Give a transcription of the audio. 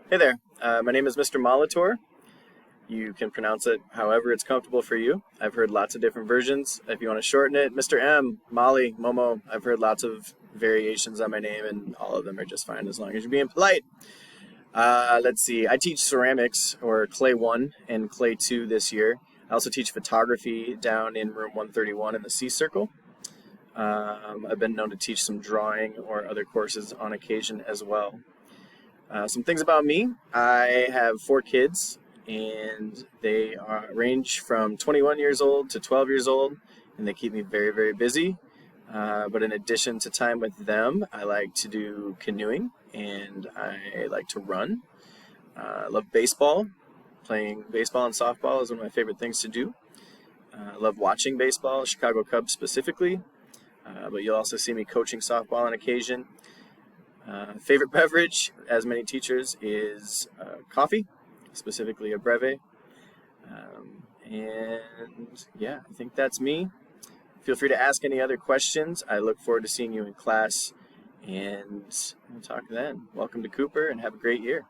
Hey there, my name is Mr. Molitor. You can pronounce it however it's comfortable for you. I've heard lots of different versions. If you want to shorten it, Mr. M, Molly, Momo. I've heard lots of variations on my name, and all of them are just fine as long as you're being polite. Let's see. I teach ceramics, or Clay 1 and Clay 2 this year. I also teach photography down in room 131 in the C Circle. I've been known to teach some drawing or other courses on occasion as well. Some things about me. I have 4 kids, and range from 21 years old to 12 years old, and they keep me very, very busy. But in addition to time with them, I like to do canoeing, and I like to run. I love baseball. Playing baseball and softball is one of my favorite things to do. I love watching baseball, Chicago Cubs specifically, but you'll also see me coaching softball on occasion. Favorite beverage, as many teachers, is coffee, specifically a breve. And yeah, I think that's me. Feel free to ask any other questions. I look forward to seeing you in class, and we'll talk then. Welcome to Cooper, and have a great year.